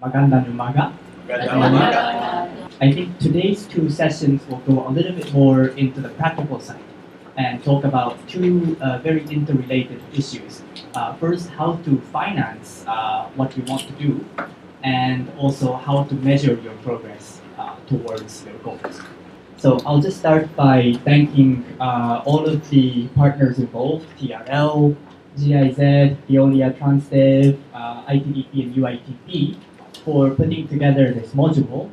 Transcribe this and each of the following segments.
Magandang umaga. Magandang umaga. I think today's two sessions will go a little bit more into the practical side and talk about two very interrelated issues. First, how to finance what you want to do, and also how to measure your progress towards your goals. So I'll just start by thanking all of the partners involved, TRL, GIZ, Veolia Transdev, ITDP, and UITP, for putting together this module.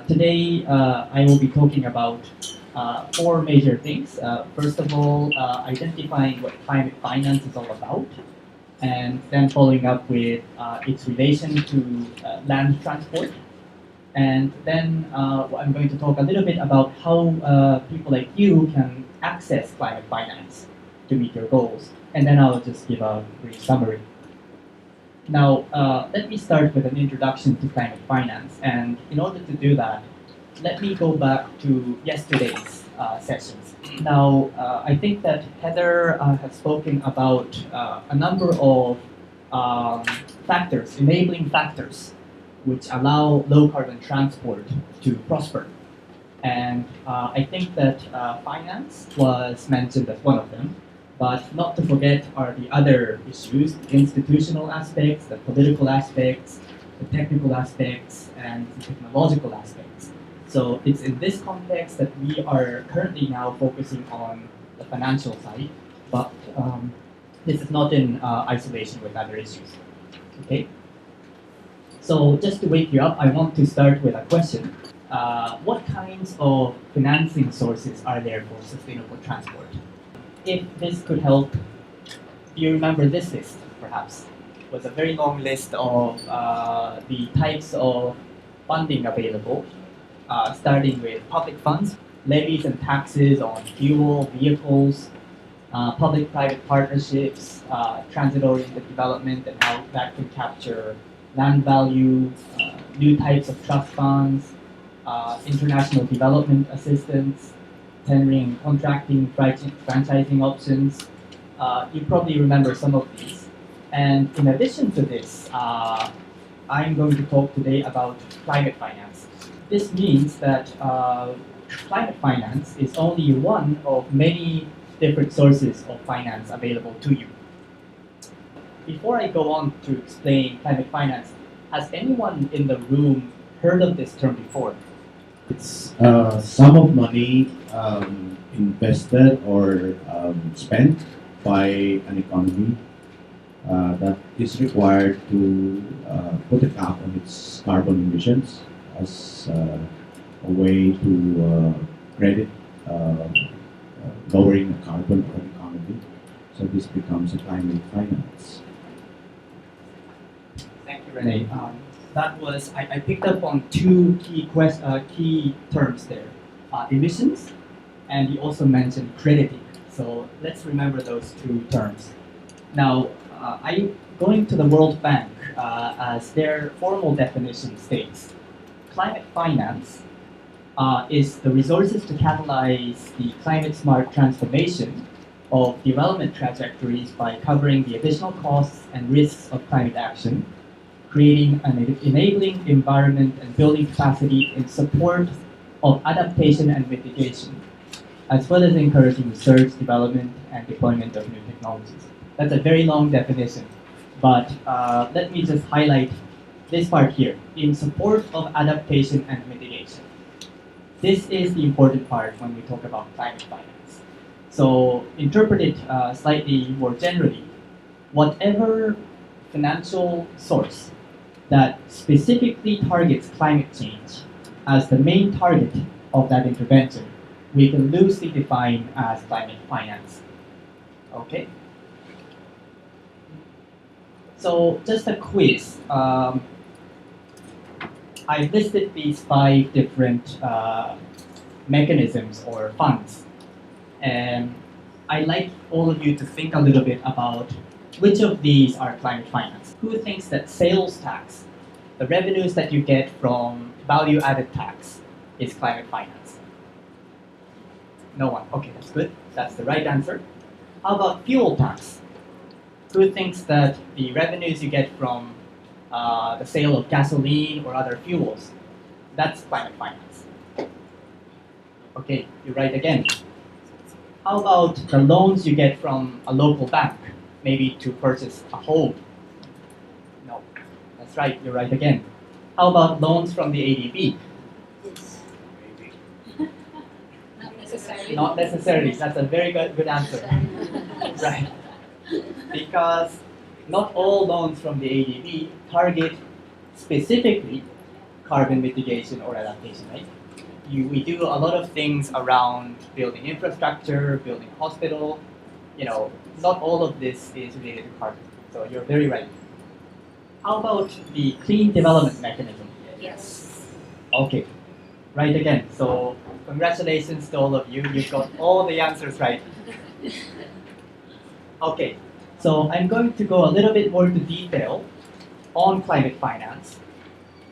Today, I will be talking about four major things. First of all, identifying what climate finance is all about, and then following up with its relation to land transport. And then I'm going to talk a little bit about how people like you can access climate finance to meet your goals. And then I'll just give a brief summary. Now, let me start with an introduction to climate finance. And in order to do that, let me go back to yesterday's sessions. Now, I think that Heather has spoken about a number of factors, enabling factors, which allow low carbon transport to prosper. And I think that finance was mentioned as one of them. But not to forget are the other issues, the institutional aspects, the political aspects, the technical aspects, and the technological aspects. So it's in this context that we are currently now focusing on the financial side, but this is not in isolation with other issues. Okay? So just to wake you up, I want to start with a question. What kinds of financing sources are there for sustainable transport? If this could help, do you remember this list, perhaps? It was a very long list of the types of funding available, starting with public funds, levies and taxes on fuel, vehicles, public-private partnerships, transit-oriented development and how that can capture land value, new types of trust funds, international development assistance, tendering and contracting, franchising options. You probably remember some of these. And in addition to this, I'm going to talk today about climate finance. This means that climate finance is only one of many different sources of finance available to you. Before I go on to explain climate finance, has anyone in the room heard of this term before? It's sum of money invested or spent by an economy that is required to put a cap on its carbon emissions as a way to credit lowering the carbon of an economy. So this becomes a climate finance. Thank you, Renee. That was, I picked up on two key terms there, emissions, and you also mentioned crediting. So let's remember those two terms. Now, I'm going to the World Bank as their formal definition states. Climate finance is the resources to catalyze the climate-smart transformation of development trajectories by covering the additional costs and risks of climate action, creating an enabling environment and building capacity in support of adaptation and mitigation, as well as encouraging research, development, and deployment of new technologies. That's a very long definition, but let me just highlight this part here, in support of adaptation and mitigation. This is the important part when we talk about climate finance. So interpret it slightly more generally. Whatever financial source that specifically targets climate change as the main target of that intervention, we can loosely define as climate finance. Okay? So just a quiz. I've listed these 5 different mechanisms or funds. And I'd like all of you to think a little bit about which of these are climate finance. Who thinks that sales tax, the revenues that you get from value-added tax, is climate finance? No one. Okay, that's good. That's the right answer. How about fuel tax? Who thinks that the revenues you get from the sale of gasoline or other fuels. That's climate finance. Okay, you're right again. How about the loans you get from a local bank, maybe to purchase a home? No, that's right, you're right again. How about loans from the ADB? Yes. Not necessarily. Not necessarily, that's a very good answer. Right. Because not all loans from the ADB target specifically carbon mitigation or adaptation, right? We do a lot of things around building infrastructure, building hospital. Not all of this is related to carbon. So you're very right. How about the clean development mechanism? Yes. Okay, right again. So congratulations to all of you. You've got all the answers right. Okay, so I'm going to go a little bit more into detail on climate finance.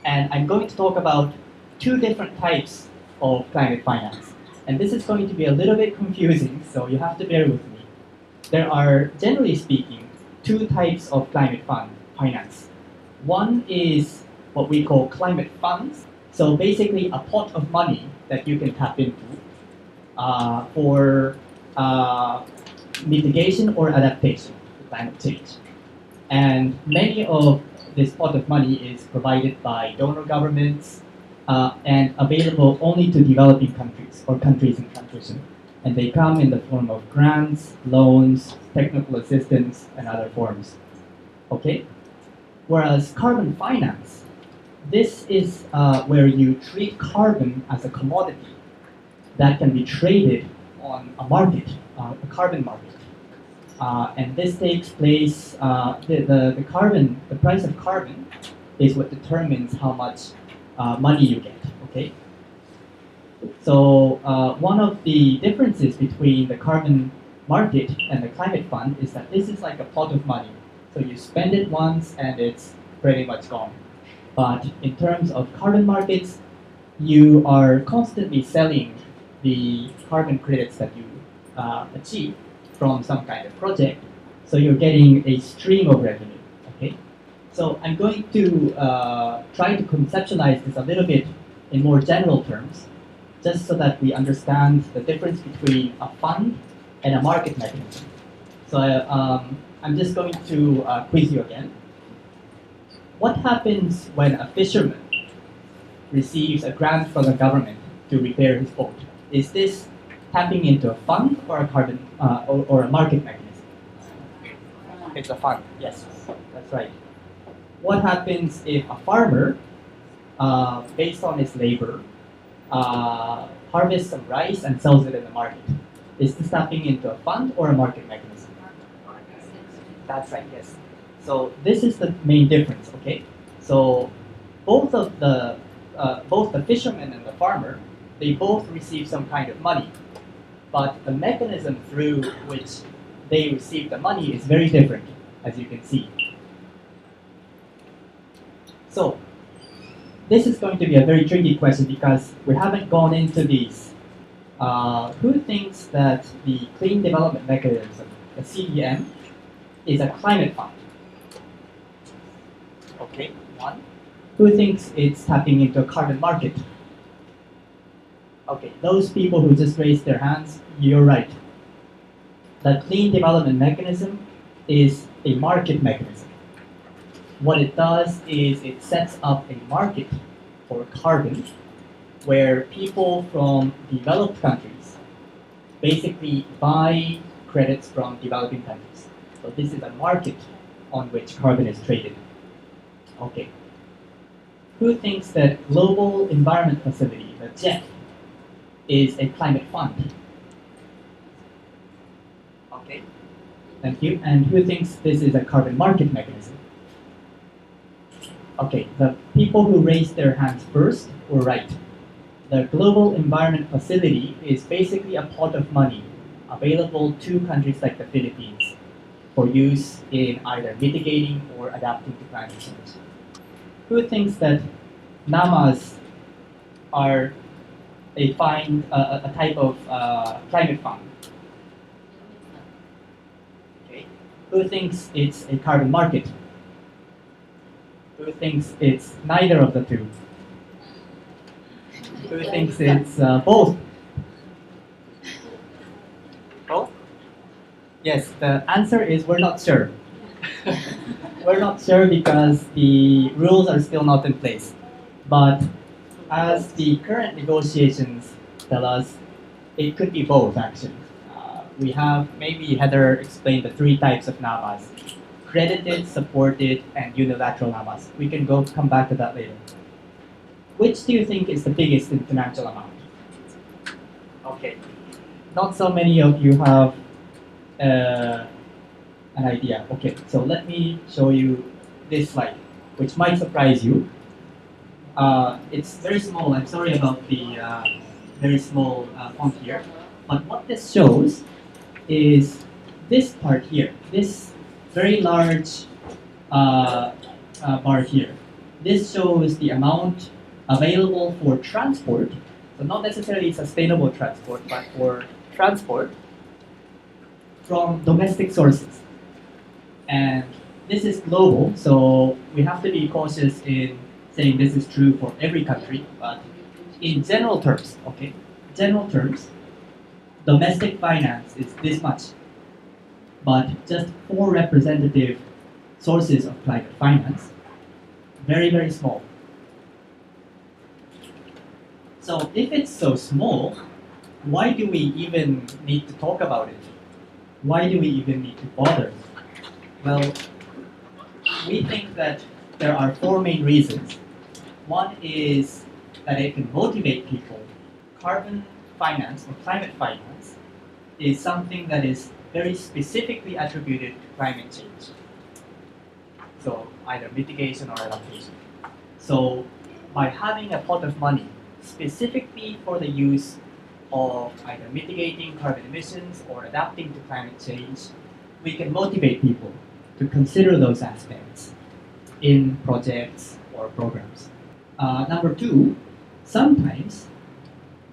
And I'm going to talk about two different types of climate finance. And this is going to be a little bit confusing, so you have to bear with me. There are, generally speaking, two types of climate finance. One is what we call climate funds. So basically a pot of money that you can tap into for mitigation or adaptation to climate change. And many of this pot of money is provided by donor governments and available only to developing countries or countries in transition. And they come in the form of grants, loans, technical assistance, and other forms. Okay? Whereas carbon finance, this is where you treat carbon as a commodity that can be traded on a market, a carbon market. And this takes place, the price of carbon is what determines how much money you get, okay? So one of the differences between the carbon market and the climate fund is that this is like a pot of money. So you spend it once and it's pretty much gone. But in terms of carbon markets, you are constantly selling the carbon credits that you achieve from some kind of project. So you're getting a stream of revenue, okay? So I'm going to try to conceptualize this a little bit in more general terms, just so that we understand the difference between a fund and a market mechanism. So I'm just going to quiz you again. What happens when a fisherman receives a grant from the government to repair his boat? Is this tapping into a fund or a carbon or a market mechanism? It's a fund. Yes, that's right. What happens if a farmer, based on his labor, harvests some rice and sells it in the market? Is this tapping into a fund or a market mechanism? That's right. Yes. So this is the main difference. Okay. So both the fisherman and the farmer, they both receive some kind of money, but the mechanism through which they receive the money is very different, as you can see. So this is going to be a very tricky question because we haven't gone into these. Who thinks that the Clean Development Mechanism, the CDM, is a climate fund? Okay, one. Who thinks it's tapping into a carbon market? Okay, those people who just raised their hands, you're right. The Clean Development Mechanism is a market mechanism. What it does is it sets up a market for carbon where people from developed countries basically buy credits from developing countries. So this is a market on which carbon is traded. Okay. Who thinks that Global Environment Facility, the GEF, is a climate fund? Okay. Thank you. And who thinks this is a carbon market mechanism? Okay, the people who raised their hands first were right. The Global Environment Facility is basically a pot of money available to countries like the Philippines for use in either mitigating or adapting to climate change. Who thinks that NAMAs are a type of climate fund? Okay. Who thinks it's a carbon market? Who thinks it's neither of the two? Who thinks it's both? Both? Yes, the answer is we're not sure. We're not sure because the rules are still not in place. But as the current negotiations tell us, it could be both actually. We have, maybe Heather explained the three types of NAMAs: credited, supported, and unilateral NAMAs. We can come back to that later. Which do you think is the biggest in financial amount? Okay, not so many of you have an idea. Okay, so let me show you this slide, which might surprise you. It's very small. I'm sorry about the very small font here. But what this shows is this part here, this very large bar here. This shows the amount available for transport, so not necessarily sustainable transport, but for transport from domestic sources. And this is global, so we have to be cautious in saying this is true for every country, but in general terms, okay, general terms, domestic finance is this much, but just 4 representative sources of climate finance, very, very small. So if it's so small, why do we even need to talk about it? Why do we even need to bother? Well, we think that there are 4 main reasons. One is that it can motivate people. Carbon finance or climate finance is something that is very specifically attributed to climate change. So either mitigation or adaptation. So by having a pot of money specifically for the use of either mitigating carbon emissions or adapting to climate change, we can motivate people to consider those aspects in projects or programs. Number 2, sometimes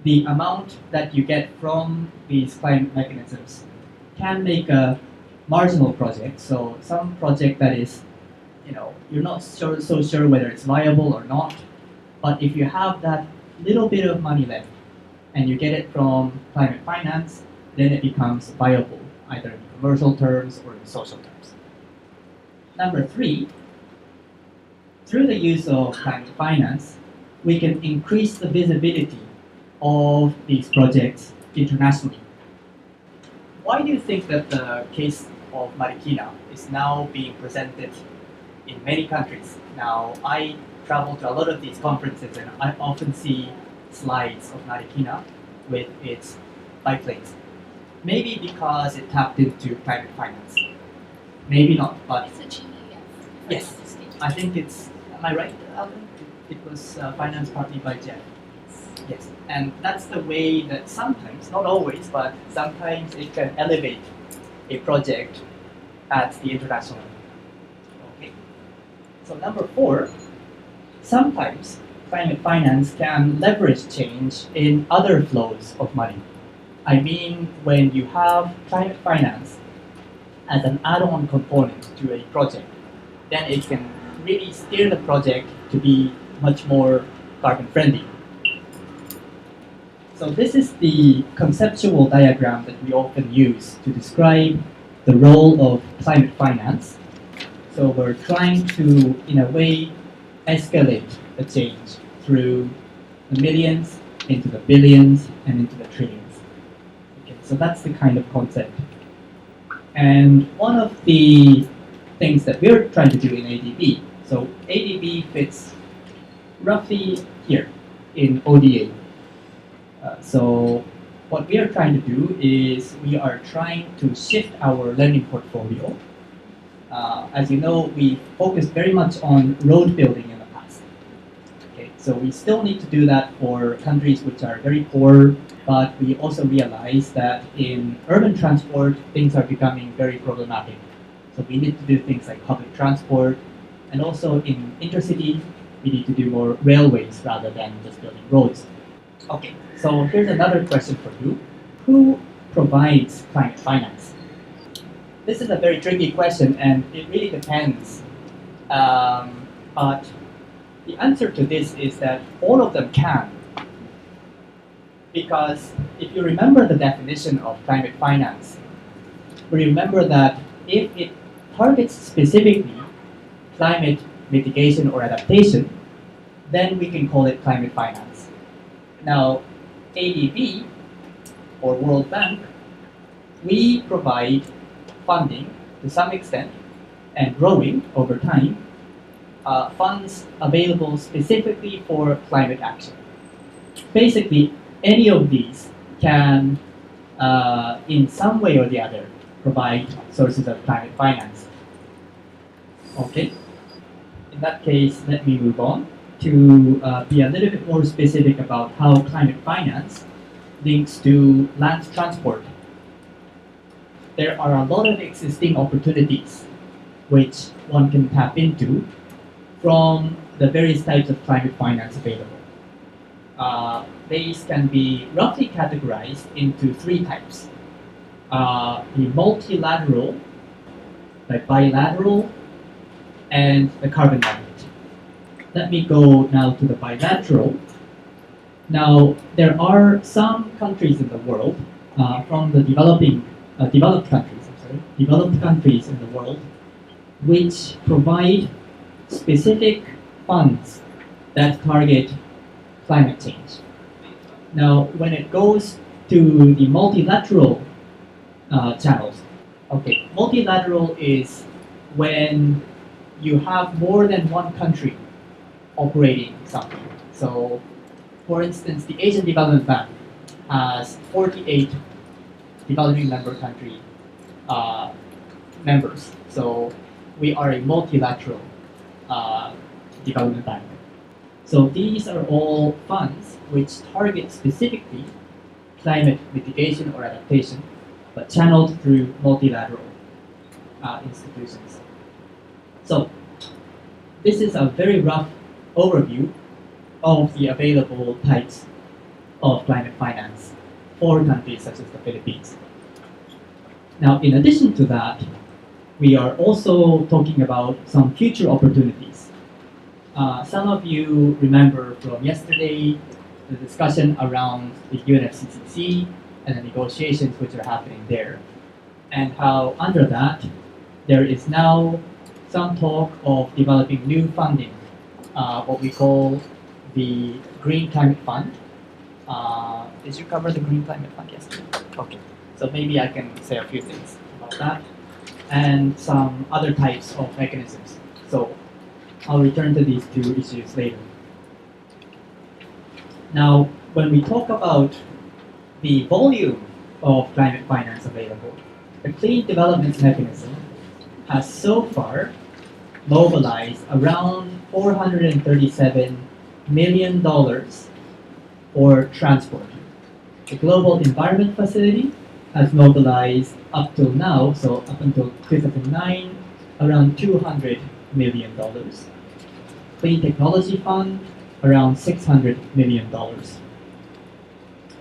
the amount that you get from these climate mechanisms can make a marginal project. So some project that is, you're not so sure whether it's viable or not, but if you have that little bit of money left and you get it from climate finance, then it becomes viable, either in commercial terms or in social terms. Number 3, through the use of climate finance, we can increase the visibility of these projects internationally. Why do you think that the case of Marikina is now being presented in many countries? Now, I travel to a lot of these conferences and I often see slides of Marikina with its biplanes. Maybe because it tapped into climate finance. Maybe not, but It's a GEF. yes, I think it's, am I right, Alvin? It was financed partly by Jeff. Yes, and that's the way that sometimes, not always, but sometimes it can elevate a project at the international level. Okay. So number 4, sometimes climate finance can leverage change in other flows of money. I mean, when you have climate finance as an add-on component to a project, then it can really steer the project to be much more carbon friendly. So this is the conceptual diagram that we often use to describe the role of climate finance. So we're trying to, in a way, escalate the change through the millions, into the billions, and into the trillions. Okay, so that's the kind of concept. And one of the things that we're trying to do in ADB, so ADB fits roughly here in ODA. So what we are trying to do is we are trying to shift our lending portfolio. As you know, we focused very much on road building in the past. Okay, so we still need to do that for countries which are very poor, but we also realize that in urban transport, things are becoming very problematic. So we need to do things like public transport, and also in intercity, we need to do more railways rather than just building roads. Okay, so here's another question for you. Who provides climate finance? This is a very tricky question, and it really depends But the answer to this is that all of them can. Because if you remember the definition of climate finance, we remember that if it targets specifically climate mitigation or adaptation, then we can call it climate finance. Now, ADB, or World Bank, we provide funding to some extent and growing over time, funds available specifically for climate action. Basically, any of these can, in some way or the other, provide sources of climate finance. Okay, in that case, let me move on to be a little bit more specific about how climate finance links to land transport. There are a lot of existing opportunities which one can tap into from the various types of climate finance available. These can be roughly categorized into three types. The multilateral, the bilateral, and the carbon market. Let me go now to the bilateral. Now, there are some countries in the world, from the developed countries in the world, which provide specific funds that target climate change. Now, when it goes to the multilateral channels, okay, multilateral is when you have more than one country operating something. So, for instance, the Asian Development Bank has 48 developing member country members. So, we are a multilateral development bank. So these are all funds which target specifically climate mitigation or adaptation, but channeled through multilateral institutions. So this is a very rough overview of the available types of climate finance for countries such as the Philippines. Now, in addition to that, we are also talking about some future opportunities. Some of you remember from yesterday the discussion around the UNFCCC and the negotiations which are happening there, and how under that there is now some talk of developing new funding, what we call the Green Climate Fund. Did you cover the Green Climate Fund yesterday? Okay, so maybe I can say a few things about that and some other types of mechanisms. So I'll return to these two issues later. Now, when we talk about the volume of climate finance available, the Clean Development Mechanism has so far mobilized around $437 million for transport. The Global Environment Facility has mobilized up till now, so up until 2009, around $200 million. Clean Technology Fund, around $600 million.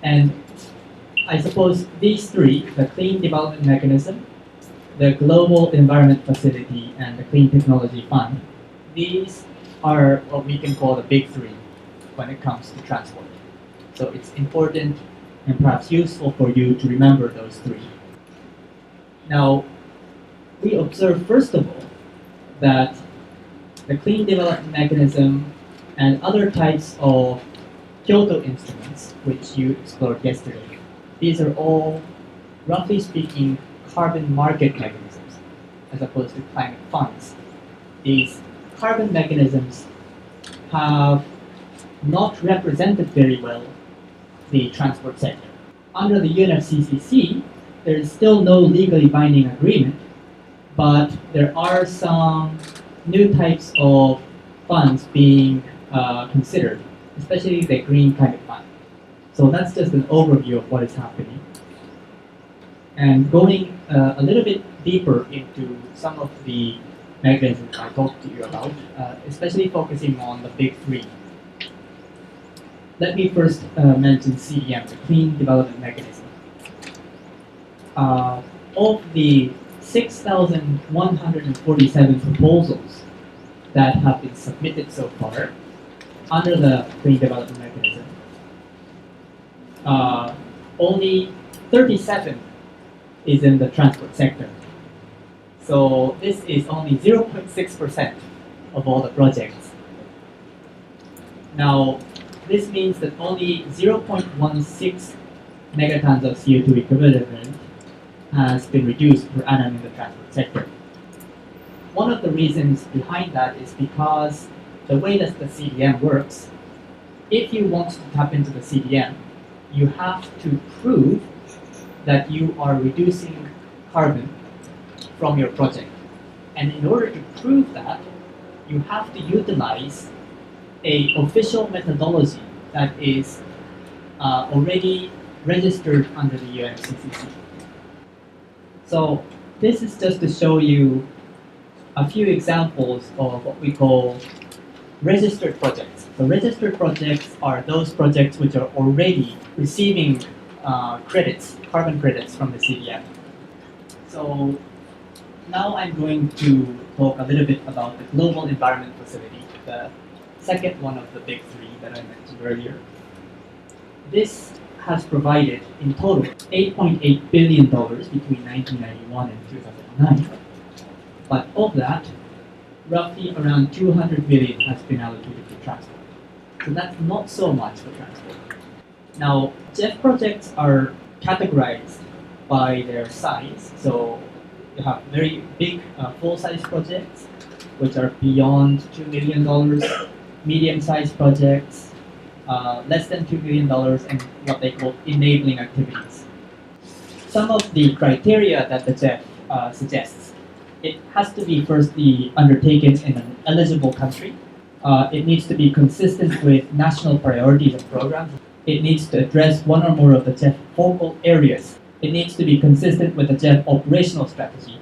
And I suppose these three, the Clean Development Mechanism, the Global Environment Facility, and the Clean Technology Fund, these are what we can call the big three when it comes to transport. So it's important and perhaps useful for you to remember those three. Now, we observe first of all that the Clean Development Mechanism and other types of Kyoto instruments, which you explored yesterday, these are all, roughly speaking, carbon market mechanisms, as opposed to climate funds. These carbon mechanisms have not represented very well the transport sector. Under the UNFCCC, there is still no legally binding agreement, but there are some new types of funds being considered, especially the Green Climate Fund. So that's just an overview of what is happening. And going a little bit deeper into some of the mechanisms I talked to you about, especially focusing on the big three. Let me first mention CDM, the Clean Development Mechanism. Of the 6,147 proposals that have been submitted so far under the Green Development Mechanism, only 37 is in the transport sector. So this is only 0.6% of all the projects. Now, this means that only 0.16 megatons of CO2 equivalent has been reduced per annum in the transport sector. One of the reasons behind that is because the way that the CDM works, if you want to tap into the CDM, you have to prove that you are reducing carbon from your project. And in order to prove that, you have to utilize a official methodology that is already registered under the UNFCCC. So this is just to show you a few examples of what we call registered projects. So registered projects are those projects which are already receiving credits, carbon credits from the CDM. So now I'm going to talk a little bit about the Global Environment Facility, the second one of the big three that I mentioned earlier. This has provided in total $8.8 billion between 1991 and 2009. But of that, roughly around 200 billion has been allocated to transport. So that's not so much for transport. Now, JEF projects are categorized by their size. So you have very big full-size projects, which are beyond $2 million, medium-sized projects, less than $2 million, and what they call enabling activities. Some of the criteria that the JEF suggests: it has to be firstly undertaken in an eligible country. It needs to be consistent with national priorities and programs. It needs to address one or more of the JEF focal areas. It needs to be consistent with the JEF operational strategy.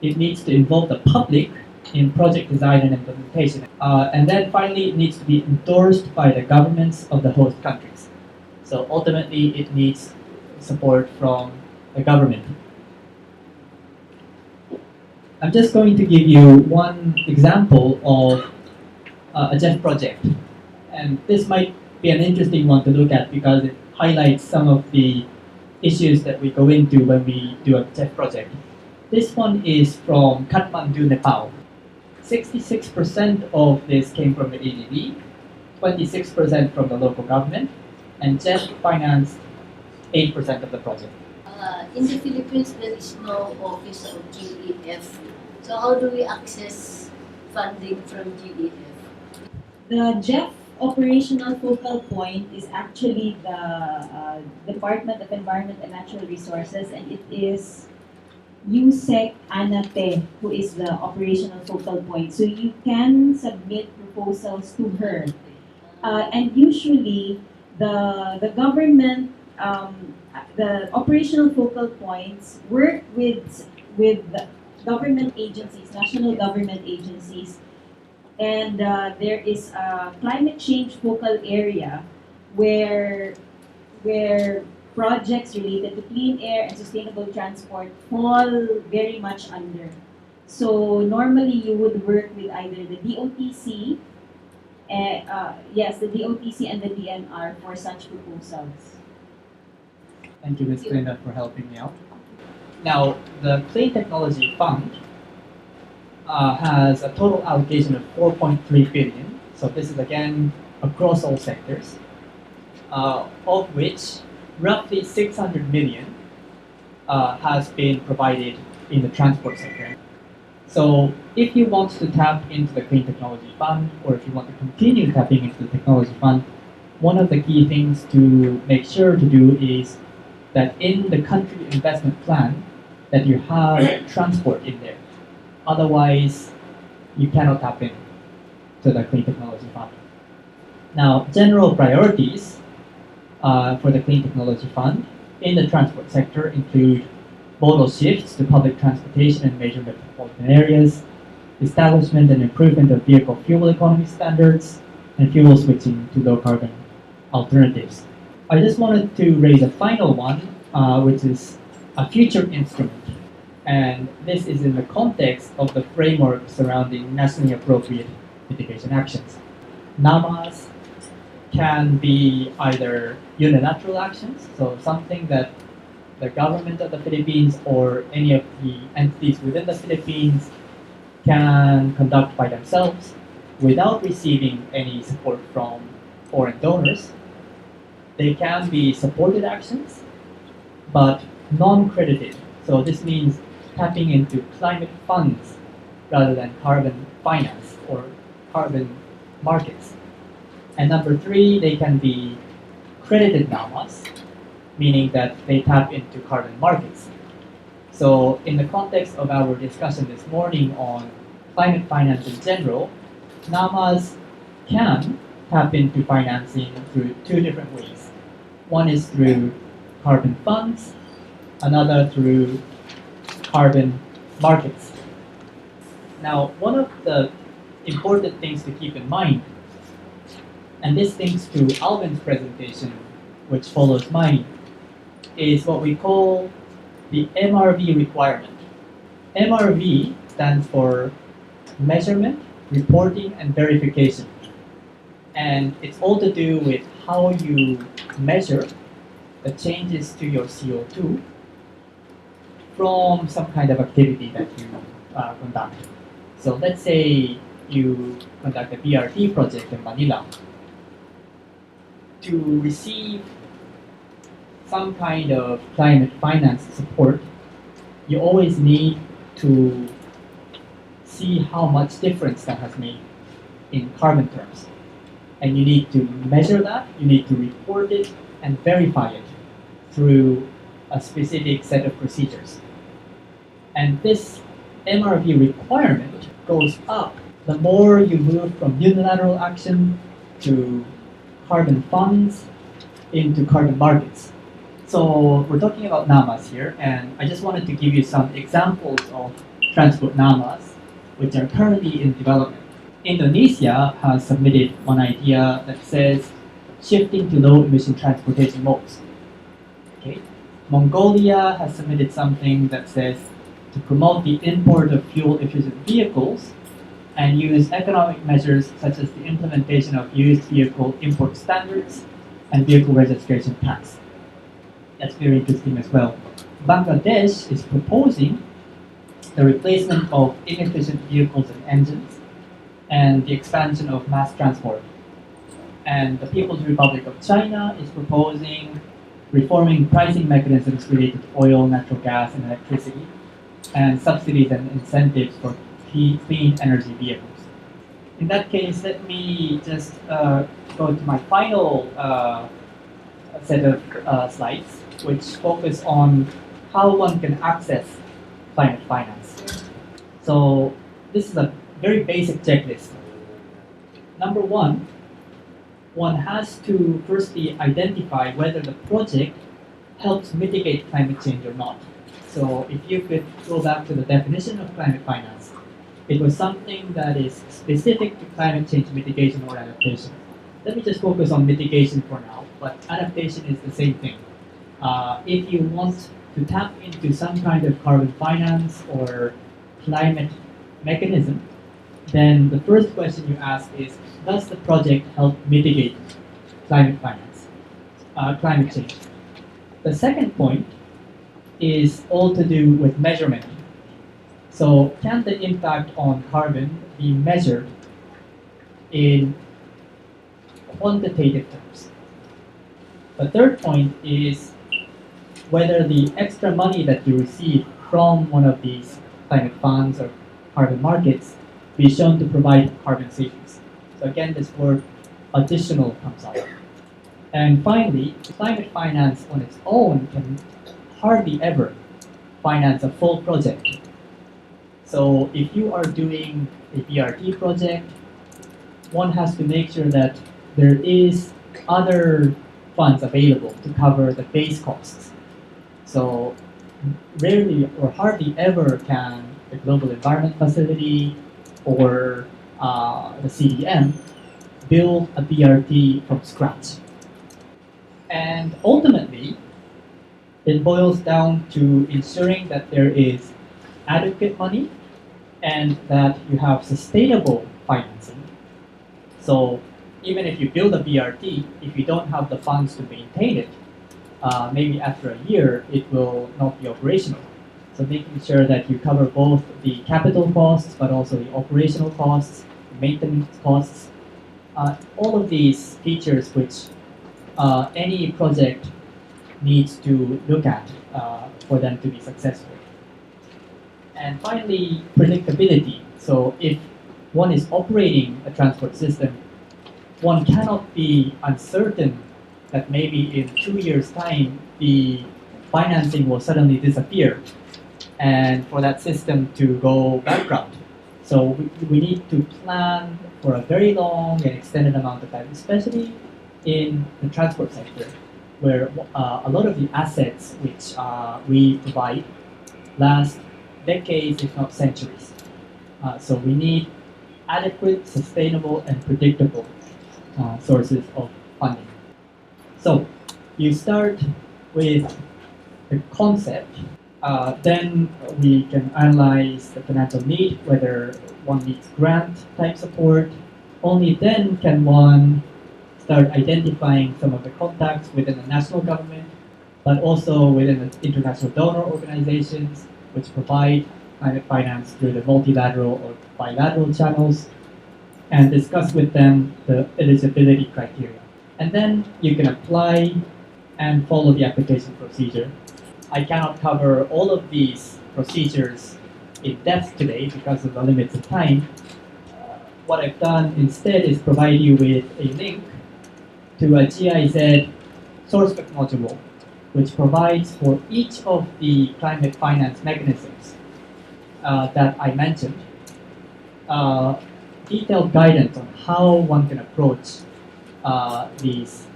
It needs to involve the public in project design and implementation. And then finally, it needs to be endorsed by the governments of the host countries. So ultimately, it needs support from the government. I'm just going to give you one example of a JEF project. And this might be an interesting one to look at because it highlights some of the issues that we go into when we do a JEF project. This one is from Kathmandu, Nepal. 66% of this came from the ADB, 26% from the local government, and JEF financed 8% of the project. In the Philippines, there is no office of GEF. So how do we access funding from GEF? The JEF operational focal point is actually the Department of Environment and Natural Resources, and it is USEC ANAPE who is the operational focal point. So you can submit proposals to her. And usually the government, the operational focal points work with the government agencies, national government agencies, and there is a climate change focal area where projects related to clean air and sustainable transport fall very much under. So normally you would work with either the DOTC, the DOTC and the DNR for such proposals. Thank you, Ms. Glenda, for helping me out. Now, the Clean Technology Fund has a total allocation of 4.3 billion. So this is again across all sectors, of which roughly 600 million has been provided in the transport sector. So if you want to tap into the Clean Technology Fund, or if you want to continue tapping into the Technology Fund, one of the key things to make sure to do is that in the country investment plan, that you have transport in there. Otherwise, you cannot tap in to the Clean Technology Fund. Now, general priorities for the Clean Technology Fund in the transport sector include modal shifts to public transportation in major metropolitan areas, establishment and improvement of vehicle fuel economy standards, and fuel switching to low carbon alternatives. I just wanted to raise a final one, which is a future instrument. And this is in the context of the framework surrounding nationally appropriate mitigation actions. NAMAs can be either unilateral actions, so something that the government of the Philippines or any of the entities within the Philippines can conduct by themselves without receiving any support from foreign donors. They can be supported actions, but non-credited. So this means tapping into climate funds rather than carbon finance or carbon markets. And number three, they can be credited NAMAs, meaning that they tap into carbon markets. So in the context of our discussion this morning on climate finance in general, NAMAs can tap into financing through two different ways. One is through carbon funds, another through carbon markets. Now, one of the important things to keep in mind, and this links to Alvin's presentation, which follows mine, is what we call the MRV requirement. MRV stands for measurement, reporting, and verification. And it's all to do with how you measure the changes to your CO2 from some kind of activity that you conduct. So let's say you conduct a BRT project in Manila. To receive some kind of climate finance support, you always need to see how much difference that has made in carbon terms. And you need to measure that, you need to report it and verify it through a specific set of procedures. And this MRV requirement goes up the more you move from unilateral action to carbon funds into carbon markets. So we're talking about NAMAs here, and I just wanted to give you some examples of transport NAMAs which are currently in development. Indonesia has submitted one idea that says shifting to low emission transportation modes. Okay. Mongolia has submitted something that says to promote the import of fuel efficient vehicles and use economic measures such as the implementation of used vehicle import standards and vehicle registration tax. That's very interesting as well. Bangladesh is proposing the replacement of inefficient vehicles and engines and the expansion of mass transport. And the People's Republic of China is proposing reforming pricing mechanisms related to oil, natural gas, and electricity, and subsidies and incentives for clean energy vehicles. In that case, let me just go to my final set of slides, which focus on how one can access climate finance. So this is a very basic checklist. Number one has to firstly identify whether the project helps mitigate climate change or not. So if you could go back to the definition of climate finance, it was something that is specific to climate change mitigation or adaptation. Let me just focus on mitigation for now, but adaptation is the same thing. If you want to tap into some kind of carbon finance or climate mechanism, then the first question you ask is, does the project help mitigate climate change? The second point is all to do with measurement. So can the impact on carbon be measured in quantitative terms? The third point is whether the extra money that you receive from one of these climate funds or carbon markets be shown to provide carbon savings. So again, this word additional comes up. And finally, climate finance on its own can hardly ever finance a full project. So if you are doing a BRT project, one has to make sure that there is other funds available to cover the base costs. So rarely or hardly ever can the Global Environment Facility or the CDM build a BRT from scratch. And ultimately, it boils down to ensuring that there is adequate money and that you have sustainable financing So even if you build a BRT, if you don't have the funds to maintain it, maybe after a year it will not be operational. So making sure that you cover both the capital costs, but also the operational costs, maintenance costs, all of these features which any project needs to look at for them to be successful. And finally, predictability. So if one is operating a transport system, one cannot be uncertain that maybe in 2 years' time the financing will suddenly disappear and for that system to go bankrupt. So we need to plan for a very long and extended amount of time, especially in the transport sector, where a lot of the assets which we provide last decades, if not centuries. So we need adequate, sustainable, and predictable sources of funding. So you start with the concept, then we can analyze the financial need, whether one needs grant type support. Only then can one start identifying some of the contacts within the national government, but also within the international donor organizations, which provide climate finance through the multilateral or bilateral channels, and discuss with them the eligibility criteria. And then you can apply and follow the application procedure. I cannot cover all of these procedures in depth today because of the limits of time. What I've done instead is provide you with a link to a GIZ source book module, which provides for each of the climate finance mechanisms that I mentioned, detailed guidance on how one can approach these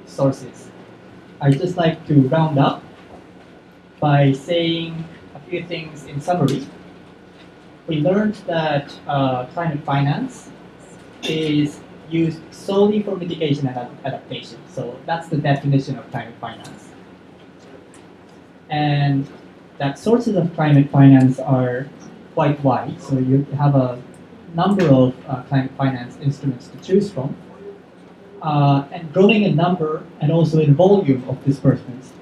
sources. I'd just like to round up by saying a few things in summary. We learned that climate finance is used solely for mitigation and adaptation. So that's the definition of climate finance. And that sources of climate finance are quite wide. So you have a number of climate finance instruments to choose from, and growing in number and also in volume of disbursements.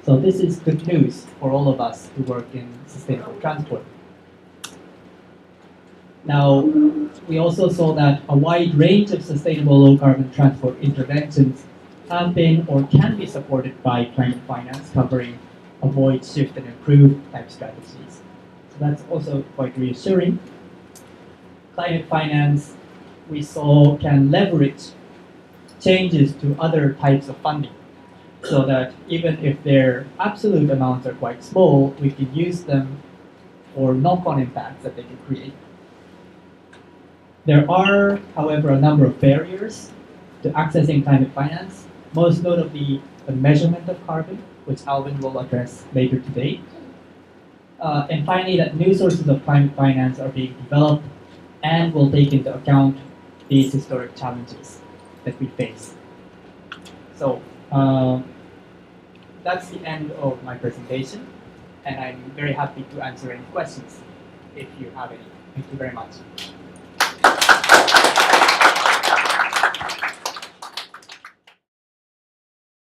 So this is good news for all of us who work in sustainable transport. Now, we also saw that a wide range of sustainable low-carbon transport interventions have been or can be supported by climate finance, covering avoid, shift, and improve type strategies. So that's also quite reassuring. Climate finance, we saw, can leverage changes to other types of funding, so that even if their absolute amounts are quite small, we can use them for knock-on impacts that they can create. There are, however, a number of barriers to accessing climate finance, most notably the measurement of carbon, which Alvin will address later today. And finally, that new sources of climate finance are being developed and will take into account these historic challenges that we face. So that's the end of my presentation, and I'm very happy to answer any questions if you have any. Thank you very much.